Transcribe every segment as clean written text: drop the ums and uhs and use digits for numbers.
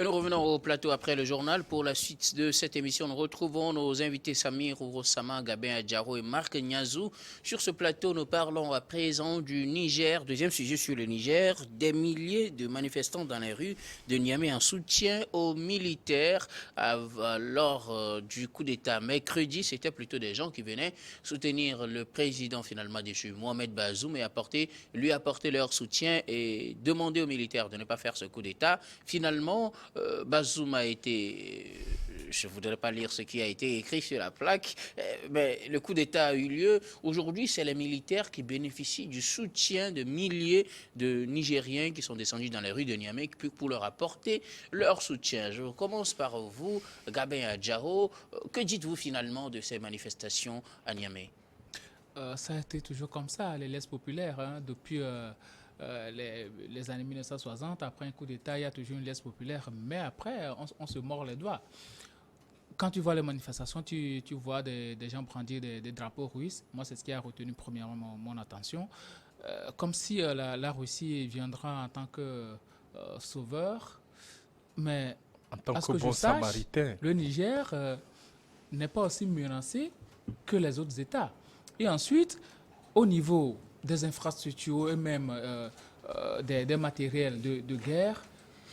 Et nous revenons au plateau après le journal. Pour la suite de cette émission, nous retrouvons nos invités Samir Ourosama, Gabin Adjaro et Marc Niazou. Sur ce plateau, nous parlons à présent du Niger. Deuxième sujet sur le Niger. Des milliers de manifestants dans les rues de Niamey en soutien aux militaires lors du coup d'État mercredi. C'était plutôt des gens qui venaient soutenir le président finalement déchu, Mohamed Bazoum, et lui apporter leur soutien et demander aux militaires de ne pas faire ce coup d'État. Finalement, Bazoum a été, je ne voudrais pas lire ce qui a été écrit sur la plaque, mais le coup d'État a eu lieu. Aujourd'hui, c'est les militaires qui bénéficient du soutien de milliers de Nigériens qui sont descendus dans les rues de Niamey pour leur apporter leur soutien. Je commence par vous, Gabin Adjaro. Que dites-vous finalement de ces manifestations à Niamey? Ça a été toujours comme ça, les laisses populaires, hein, depuis les années 1960. Après un coup d'État, il y a toujours une laisse populaire, mais après, on se mord les doigts. Quand tu vois les manifestations, tu vois des gens brandir des drapeaux russes. Moi, c'est ce qui a retenu premièrement mon attention. Comme si la Russie viendra en tant que sauveur, mais En tant à ce que que je bon sache, samaritain. le Niger n'est pas aussi menacé que les autres États. Et ensuite, au niveau des infrastructures et même des matériels de guerre,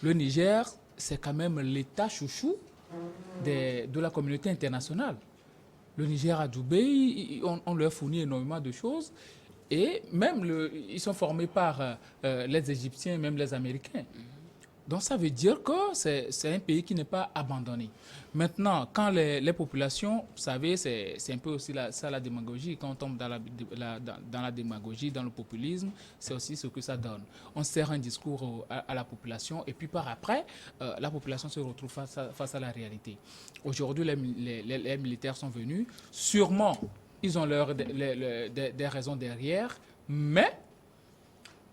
le Niger, c'est quand même l'État chouchou de la communauté internationale. Le Niger a Djoubé, on leur fournit énormément de choses. Et même, ils sont formés par les Égyptiens, même les Américains. Donc ça veut dire que c'est un pays qui n'est pas abandonné. Maintenant, quand les populations, vous savez, c'est un peu aussi ça la démagogie. Quand on tombe dans la démagogie, dans le populisme, c'est aussi ce que ça donne. On sert un discours à la population et puis par après, la population se retrouve face à la réalité. Aujourd'hui, les militaires sont venus. Sûrement, ils ont des raisons derrière, mais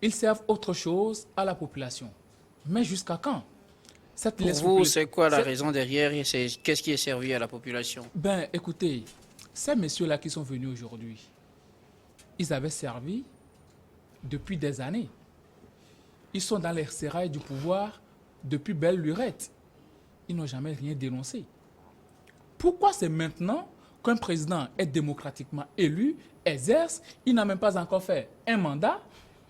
ils servent autre chose à la population. Mais jusqu'à quand? Pour vous, c'est quoi la raison derrière? Qu'est-ce qui est servi à la population? Ben, écoutez, ces messieurs-là qui sont venus aujourd'hui, ils avaient servi depuis des années. Ils sont dans les sérails du pouvoir depuis belle lurette. Ils n'ont jamais rien dénoncé. Pourquoi c'est maintenant qu'un président est démocratiquement élu, exerce, il n'a même pas encore fait un mandat?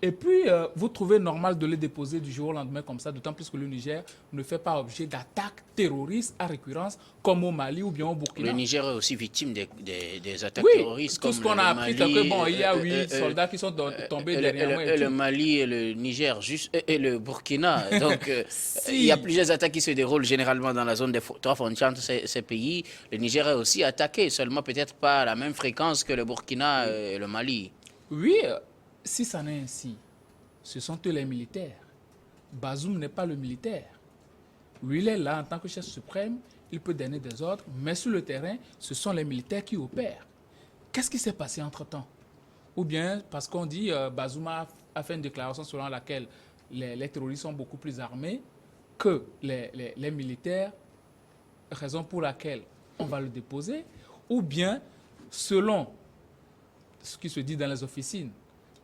Et puis, vous trouvez normal de les déposer du jour au lendemain comme ça, d'autant plus que le Niger ne fait pas objet d'attaques terroristes à récurrence, comme au Mali ou bien au Burkina. Le Niger est aussi victime des attaques oui, terroristes. Tout ce qu'on a appris, c'est que bon, il y a 8 soldats qui sont tombés derrière moi. Le Mali et le Niger et le Burkina. Donc, il y a plusieurs attaques qui se déroulent généralement dans la zone des trois frontières entre ces pays. Le Niger est aussi attaqué, seulement peut-être pas à la même fréquence que le Burkina et le Mali. Oui, si ça n'est ainsi, ce sont eux les militaires. Bazoum n'est pas le militaire. Lui, il est là en tant que chef suprême, il peut donner des ordres, mais sur le terrain, ce sont les militaires qui opèrent. Qu'est-ce qui s'est passé entre-temps? Ou bien, parce qu'on dit, Bazoum a fait une déclaration selon laquelle les terroristes sont beaucoup plus armés que les militaires, raison pour laquelle on va le déposer, ou bien, selon ce qui se dit dans les officines,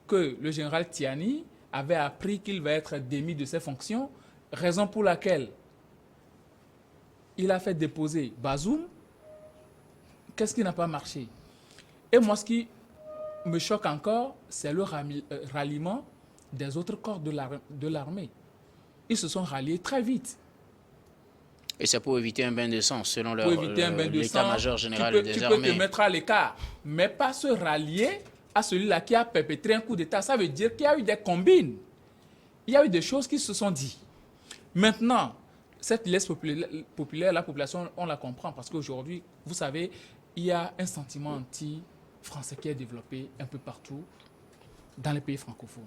que le général Tiani avait appris qu'il va être démis de ses fonctions, raison pour laquelle il a fait déposer Bazoum. Qu'est-ce qui n'a pas marché? Et moi, ce qui me choque encore, c'est le ralliement des autres corps de l'armée. Ils se sont ralliés très vite. Et c'est pour éviter un bain de sang, selon l'état-major général des armées. Tu peux te mettre à l'écart, mais pas se rallier à celui-là qui a perpétré un coup d'État. Ça veut dire qu'il y a eu des combines. Il y a eu des choses qui se sont dites. Maintenant, cette laisse populaire, la population, on la comprend parce qu'aujourd'hui, vous savez, il y a un sentiment anti-français qui est développé un peu partout dans les pays francophones.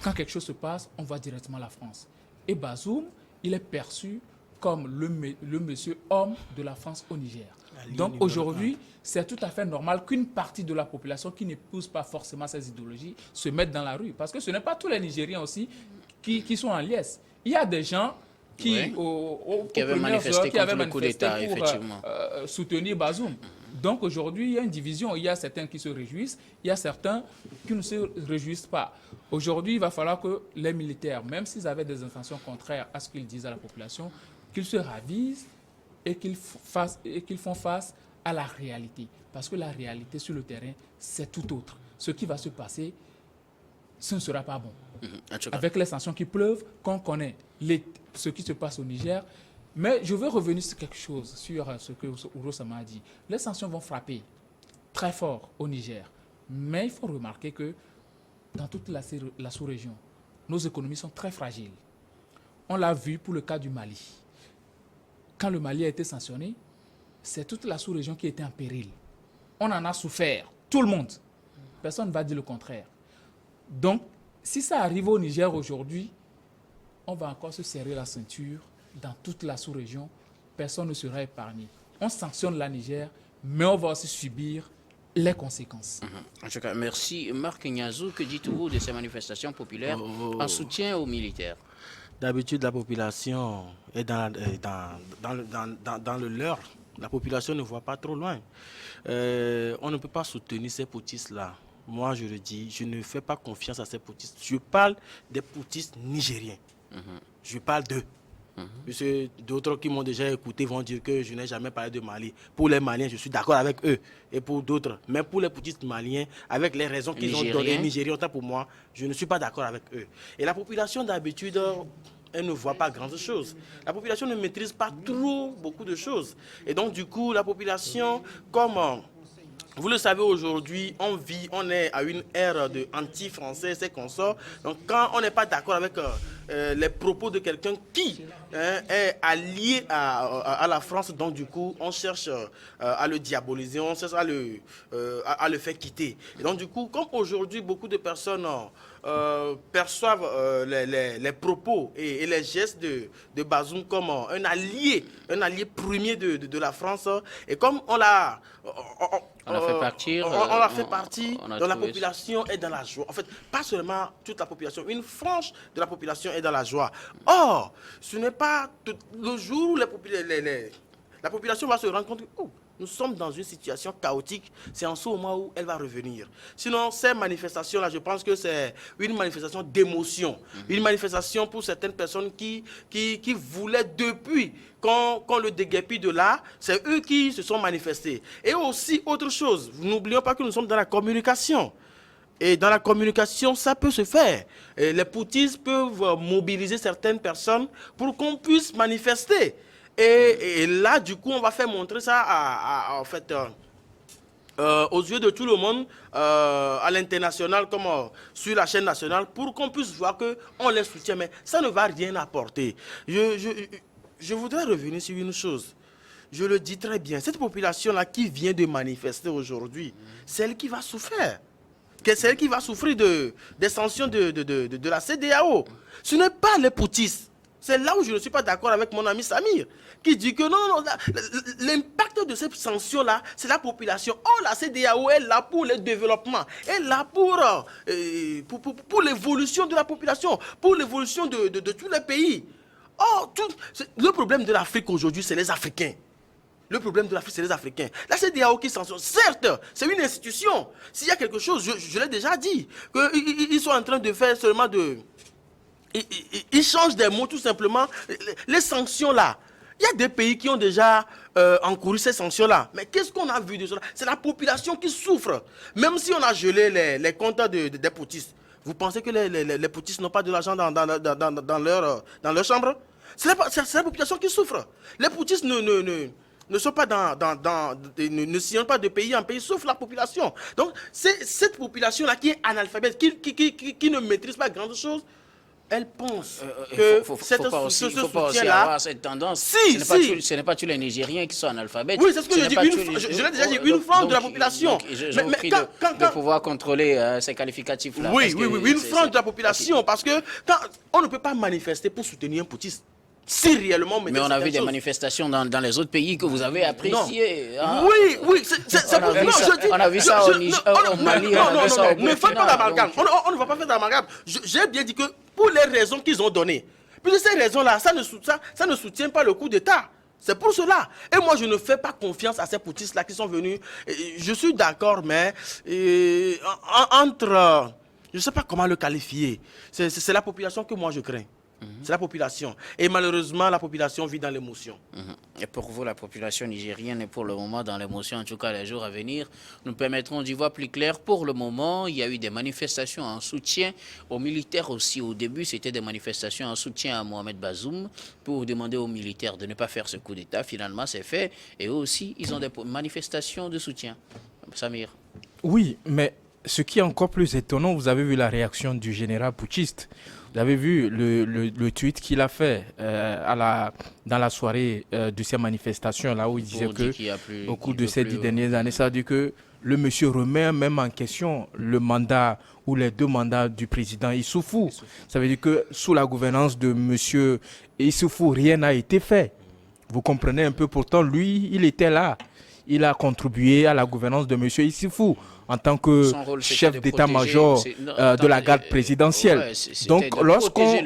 Quand quelque chose se passe, on voit directement la France. Et Bazoum, il est perçu comme le monsieur homme de la France au Niger. Donc aujourd'hui, c'est tout à fait normal qu'une partie de la population qui n'épouse pas forcément ces idéologies se mette dans la rue. Parce que ce n'est pas tous les Nigériens aussi qui sont en liesse. Il y a des gens qui, qui avaient manifesté contre le coup d'État, pour soutenir Bazoum. Donc aujourd'hui, il y a une division. Il y a certains qui se réjouissent, il y a certains qui ne se réjouissent pas. Aujourd'hui, il va falloir que les militaires, même s'ils avaient des intentions contraires à ce qu'ils disent à la population, qu'ils se ravisent et qu'ils font face à la réalité. Parce que la réalité sur le terrain, c'est tout autre. Ce qui va se passer, ce ne sera pas bon. Avec les sanctions qui pleuvent, qu'on connaît ce qui se passe au Niger. Mais je veux revenir sur quelque chose, sur ce que Ouro Sama a dit. Les sanctions vont frapper très fort au Niger. Mais il faut remarquer que dans toute la sous-région, nos économies sont très fragiles. On l'a vu pour le cas du Mali. Quand le Mali a été sanctionné, c'est toute la sous-région qui était en péril. On en a souffert, tout le monde. Personne ne va dire le contraire. Donc, si ça arrive au Niger aujourd'hui, on va encore se serrer la ceinture dans toute la sous-région. Personne ne sera épargné. On sanctionne la Niger, mais on va aussi subir les conséquences. En tout cas, merci. Marc Niazou, que dites-vous de ces manifestations populaires en soutien aux militaires? D'habitude, la population est dans le leurre. La population ne voit pas trop loin. On ne peut pas soutenir ces poutistes-là. Moi, je le dis, je ne fais pas confiance à ces poutistes. Je parle des poutistes nigériens. Je parle d'eux. D'autres qui m'ont déjà écouté vont dire que je n'ai jamais parlé de Mali. Pour les Maliens, je suis d'accord avec eux. Et pour d'autres, mais pour les poutistes maliens, avec les raisons qu'ils ont données, Nigériens, autant pour moi, je ne suis pas d'accord avec eux. Et la population, d'habitude, elle ne voit pas grand-chose. La population ne maîtrise pas trop beaucoup de choses. Et donc, du coup, la population, comme vous le savez, aujourd'hui, on est à une ère de anti-français, c'est qu'on sort. Donc, quand on n'est pas d'accord avec les propos de quelqu'un qui est allié à la France, donc du coup, on cherche à le diaboliser, on cherche à le faire quitter. Et donc, du coup, comme aujourd'hui, beaucoup de personnes perçoivent les propos et les gestes de Bazoum comme un allié premier de la France, et comme on l'a fait partie, donc la population est dans la joie. En fait, pas seulement toute la population, une frange de la population est dans la joie. Or, ce n'est pas tout le jour où la population va se rendre compte que nous sommes dans une situation chaotique, c'est en ce moment où elle va revenir. Sinon, ces manifestations-là, je pense que c'est une manifestation d'émotion, une manifestation pour certaines personnes qui voulaient depuis qu'on le déguerpit de là, c'est eux qui se sont manifestés. Et aussi, autre chose, n'oublions pas que nous sommes dans la communication. Et dans la communication, ça peut se faire. Et les poutistes peuvent mobiliser certaines personnes pour qu'on puisse manifester. Et là, du coup, on va faire montrer ça en fait, aux yeux de tout le monde, à l'international, comme sur la chaîne nationale, pour qu'on puisse voir qu'on les soutient. Mais ça ne va rien apporter. Je voudrais revenir sur une chose. Je le dis très bien. Cette population-là qui vient de manifester aujourd'hui, c'est elle qui va souffrir. C'est elle qui va souffrir des sanctions de la CEDEAO. Ce n'est pas les poutistes. C'est là où je ne suis pas d'accord avec mon ami Samir, qui dit que non, l'impact de ces sanctions-là, c'est la population. Oh, la CEDEAO est là pour le développement, est là pour l'évolution de la population, pour l'évolution de tous les pays. Oh, le problème de l'Afrique aujourd'hui, c'est les Africains. Le problème de l'Afrique, c'est les Africains. La CEDEAO qui sanctionne, certes, c'est une institution. S'il y a quelque chose, je l'ai déjà dit, qu'ils sont en train de faire seulement ils changent des mots tout simplement. Les sanctions là, il y a des pays qui ont déjà encouru ces sanctions là. Mais qu'est-ce qu'on a vu de cela? C'est la population qui souffre. Même si on a gelé les comptes des poutistes. Vous pensez que les poutistes n'ont pas de l'argent dans leur chambre? C'est la population qui souffre. Les poutistes ne sont pas ne sillonnent pas de pays en pays, sauf la population. Donc, c'est cette population-là qui est analphabète, qui ne maîtrise pas grand chose. Elle pense que ce soutien-là... avoir cette tendance. Ce n'est pas tous les Nigériens qui sont analphabètes. Oui, c'est ce que je dis. Je l'ai déjà dit, une frange de la population. Je vous prie de pouvoir contrôler ces qualificatifs-là. Oui, une frange de la population. Parce que on ne peut pas manifester pour soutenir un poutiste. Si réellement... Mais on a vu des manifestations dans les autres pays que vous avez appréciées. Hein? Oui, on a vu ça au Mali. Non, ne faites pas d'amalgame. On ne va pas faire d'amalgame. J'ai bien dit que pour les raisons qu'ils ont données. Puis ces raisons-là, ça ne soutient pas le coup d'État. C'est pour cela. Et moi, je ne fais pas confiance à ces putschistes-là qui sont venus. Je suis d'accord, mais entre... Je ne sais pas comment le qualifier. C'est la population que moi je crains. C'est la population. Et malheureusement, la population vit dans l'émotion. Et pour vous, la population nigérienne est pour le moment dans l'émotion. En tout cas, les jours à venir nous permettront d'y voir plus clair. Pour le moment, il y a eu des manifestations en soutien aux militaires aussi. Au début, c'était des manifestations en soutien à Mohamed Bazoum pour demander aux militaires de ne pas faire ce coup d'État. Finalement, c'est fait. Et eux aussi, ils ont des manifestations de soutien. Samir. Oui, mais ce qui est encore plus étonnant, vous avez vu la réaction du général putschiste. Vous avez vu le tweet qu'il a fait dans la soirée de ces manifestations, là où il disait qu'au cours de ces 10 dernières années, ça veut dire que le monsieur remet même en question le mandat ou les 2 mandats du président Issoufou. Ça veut dire que sous la gouvernance de monsieur Issoufou, rien n'a été fait. Vous comprenez un peu, pourtant lui, il était là. Il a contribué à la gouvernance de monsieur Issoufou en tant que chef d'état-major de la garde présidentielle. Ouais, donc, lorsqu'on...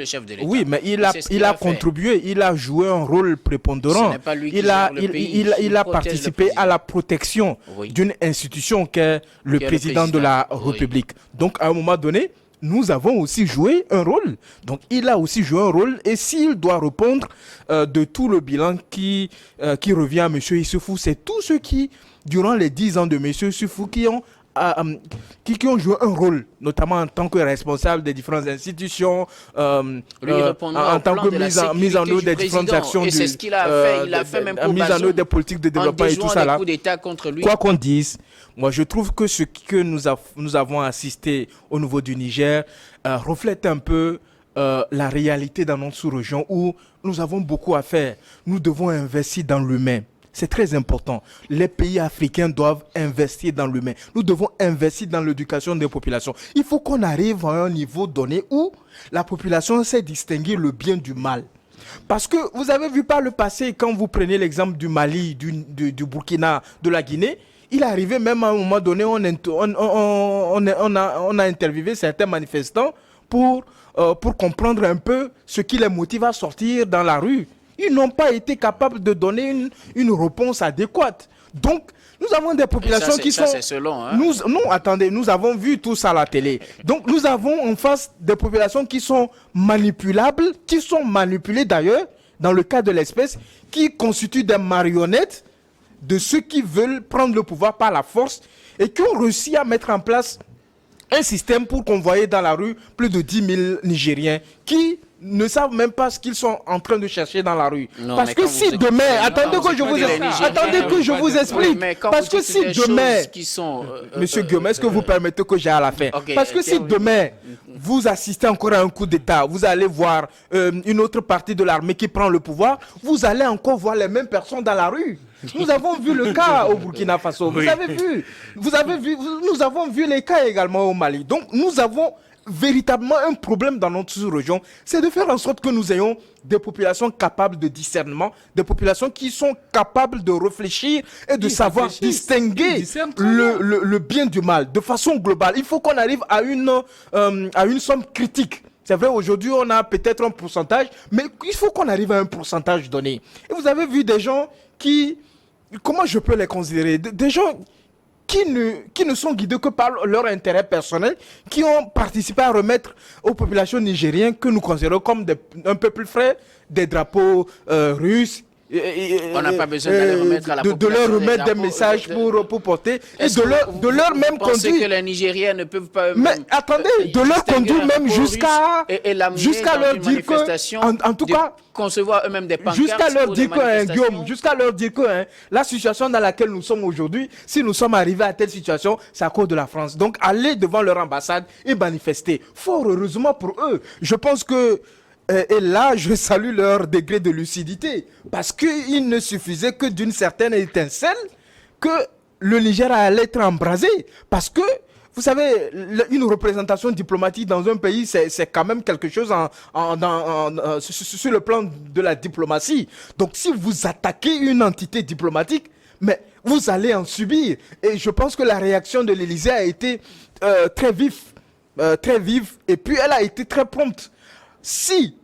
Oui, mais il a contribué, il a joué un rôle prépondérant. Il a participé à la protection d'une institution qu'est le président de la République. Donc, à un moment donné, nous avons aussi joué un rôle. Donc, il a aussi joué un rôle. Et s'il doit répondre de tout le bilan qui revient à M. Issoufou, c'est tous ceux qui, durant les 10 ans de M. Issoufou, qui ont joué un rôle, notamment en tant que responsable des différentes institutions, en tant que mise en œuvre des différentes actions. Et c'est ce qu'il a fait. Il a fait même pour mise en œuvre des politiques de développement et tout ça là. Quoi qu'on dise, moi je trouve que ce que nous avons assisté au niveau du Niger reflète un peu la réalité dans notre sous-région où nous avons beaucoup à faire. Nous devons investir dans l'humain. C'est très important. Les pays africains doivent investir dans l'humain. Nous devons investir dans l'éducation des populations. Il faut qu'on arrive à un niveau donné où la population sait distinguer le bien du mal. Parce que vous avez vu par le passé, quand vous prenez l'exemple du Mali, du Burkina, de la Guinée, il est arrivé même à un moment donné, on a interviewé certains manifestants pour comprendre un peu ce qui les motive à sortir dans la rue. Ils n'ont pas été capables de donner une réponse adéquate. Donc, nous avons des populations qui sont... selon, hein? Non, attendez, nous avons vu tout ça à la télé. Donc, nous avons en face des populations qui sont manipulables, qui sont manipulées d'ailleurs, dans le cas de l'espèce, qui constituent des marionnettes de ceux qui veulent prendre le pouvoir par la force et qui ont réussi à mettre en place un système pour convoyer dans la rue plus de 10 000 Nigériens qui ne savent même pas ce qu'ils sont en train de chercher dans la rue. Non, parce que si demain, attendez que je vous explique. Parce que si demain, Monsieur Guillaume, est-ce que vous permettez que j'aille à la fin? Parce que si demain, vous assistez encore à un coup d'État, vous allez voir une autre partie de l'armée qui prend le pouvoir, vous allez encore voir les mêmes personnes dans la rue. Nous avons vu le cas au Burkina Faso. Vous avez vu, nous avons vu les cas également au Mali. Donc, nous avons véritablement un problème dans notre sous-région, c'est de faire en sorte que nous ayons des populations capables de discernement, des populations qui sont capables de réfléchir et de savoir distinguer le bien du mal de façon globale. Il faut qu'on arrive à une somme critique. C'est vrai, aujourd'hui, on a peut-être un pourcentage, mais il faut qu'on arrive à un pourcentage donné. Et vous avez vu des gens qui... Comment je peux les considérer? Des gens qui ne sont guidés que par leur intérêt personnel, qui ont participé à remettre aux populations nigériennes que nous considérons comme un peuple frère, des drapeaux russes. On n'a pas besoin d'aller remettre à la population de leur remettre des messages pour porter et de leur même conduire. Que les Nigériens ne peuvent pas... Mais attendez, de leur conduire même jusqu'à leur dire que, en tout cas, concevoir eux-mêmes des pancartes jusqu'à leur dire que, Guillaume, jusqu'à leur dire que la situation dans laquelle nous sommes aujourd'hui, si nous sommes arrivés à telle situation, c'est à cause de la France. Donc, aller devant leur ambassade et manifester. Fort heureusement pour eux. Je pense que et là, je salue leur degré de lucidité. Parce qu'il ne suffisait que d'une certaine étincelle que le Niger allait être embrasé. Parce que, vous savez, une représentation diplomatique dans un pays, c'est quand même quelque chose sur le plan de la diplomatie. Donc, si vous attaquez une entité diplomatique, mais vous allez en subir. Et je pense que la réaction de l'Élysée a été très vive. Et puis, elle a été très prompte. Si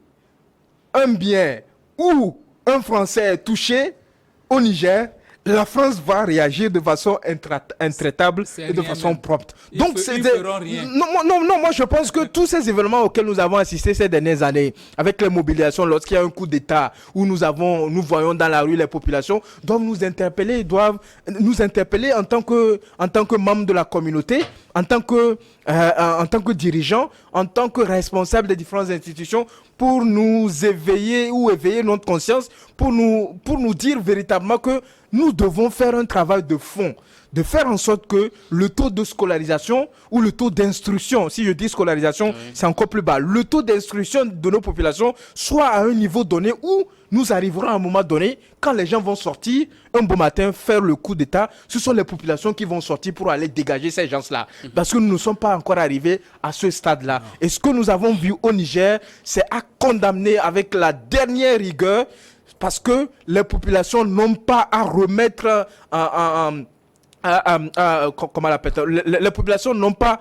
un bien ou un Français est touché, au Niger, la France va réagir de façon intraitable C'est et de rien façon même. propre. Ils Donc, feront rien. non, moi je pense que tous ces événements auxquels nous avons assisté ces dernières années, avec les mobilisations, lorsqu'il y a un coup d'État, où nous voyons dans la rue les populations, doivent nous interpeller en tant que membres de la communauté, en tant que dirigeants, en tant que responsables des différentes institutions, pour nous éveiller notre conscience, pour nous dire véritablement que nous devons faire un travail de fond, de faire en sorte que le taux de scolarisation ou le taux d'instruction, si je dis scolarisation, c'est encore plus bas, le taux d'instruction de nos populations soit à un niveau donné où nous arriverons à un moment donné, quand les gens vont sortir un beau matin faire le coup d'État, ce sont les populations qui vont sortir pour aller dégager ces gens-là. Parce que nous ne sommes pas encore arrivés à ce stade-là. Et ce que nous avons vu au Niger, c'est à condamner avec la dernière rigueur, parce que les populations n'ont pas à remettre comment on l'appelle, les populations n'ont pas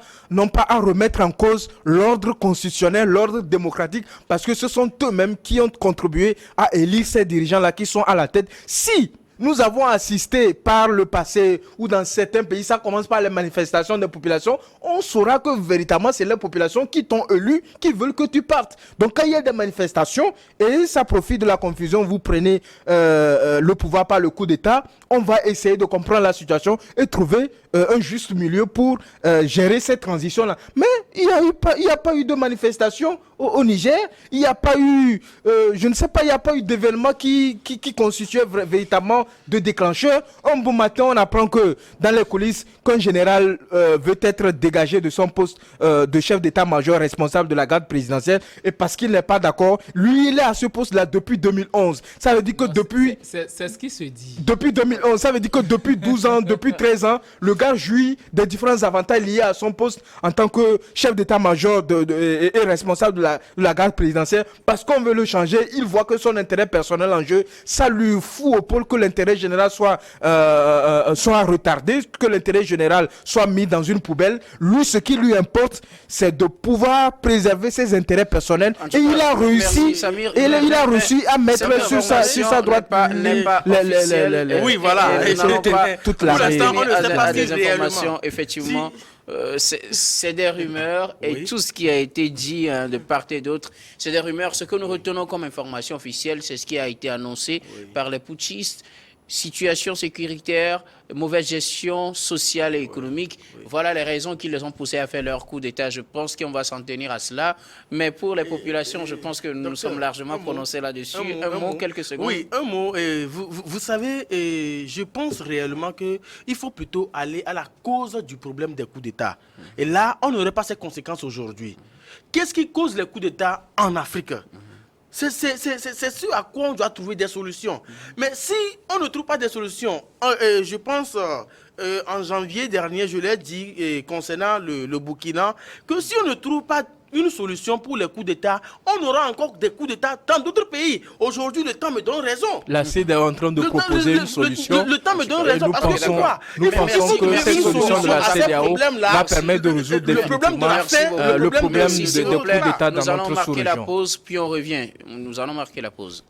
à remettre en cause l'ordre constitutionnel, l'ordre démocratique, parce que ce sont eux-mêmes qui ont contribué à élire ces dirigeants-là qui sont à la tête. Si nous avons assisté par le passé, ou dans certains pays, ça commence par les manifestations des populations, on saura que véritablement c'est les populations qui t'ont élu, qui veulent que tu partes. Donc quand il y a des manifestations, et ça profite de la confusion, vous prenez le pouvoir par le coup d'État, on va essayer de comprendre la situation et trouver un juste milieu pour gérer cette transition-là. Mais il n'y a pas eu de manifestation au Niger, il n'y a pas eu, je ne sais pas, il n'y a pas eu d'événement qui constituait véritablement de déclencheur. Un bon matin, on apprend que dans les coulisses, qu'un général veut être dégagé de son poste de chef d'état-major responsable de la garde présidentielle, et parce qu'il n'est pas d'accord, lui, il est à ce poste-là depuis 2011. Ça veut dire que C'est ce qui se dit. Depuis 2011, ça veut dire que depuis 12 ans, depuis 13 ans, le gars jouit des différents avantages liés à son poste en tant que chef d'état-major et responsable de la garde présidentielle. Parce qu'on veut le changer, il voit que son intérêt personnel en jeu, ça lui fout au pôle que l'intérêt général soit retardé, que l'intérêt général soit mis dans une poubelle. Lui, ce qui lui importe, c'est de pouvoir préserver ses intérêts personnels. Et il a réussi, il a réussi à mettre sur sa droite n'est pas officielle. Oui, voilà. Nous n'allons pas toute la des informations, effectivement. C'est des rumeurs et tout ce qui a été dit de part et d'autre, c'est des rumeurs. Ce que nous retenons comme information officielle, c'est ce qui a été annoncé par les putschistes. Situation sécuritaire, mauvaise gestion sociale et économique. Voilà les raisons qui les ont poussés à faire leur coup d'État. Je pense qu'on va s'en tenir à cela. Mais pour les populations, je pense que nous sommes largement prononcés là-dessus. Un mot, quelques secondes. Oui, un mot. Vous savez, je pense réellement qu'il faut plutôt aller à la cause du problème des coups d'État. Et là, on n'aurait pas ces conséquences aujourd'hui. Qu'est-ce qui cause les coups d'État en Afrique ? C'est ce à quoi on doit trouver des solutions. Mais si on ne trouve pas des solutions, je pense, en janvier dernier, je l'ai dit concernant le Burkina, que si on ne trouve pas une solution pour les coups d'État, on aura encore des coups d'État dans d'autres pays. Aujourd'hui, le temps me donne raison. La CED est en train de proposer une solution. Le temps me donne raison parce que c'est quoi? Nous pensons que cette solution de la CEDEAO va permettre de résoudre définitivement le problème des coups d'État dans notre sous-région. Nous allons marquer la pause, puis on revient. Nous allons marquer la pause.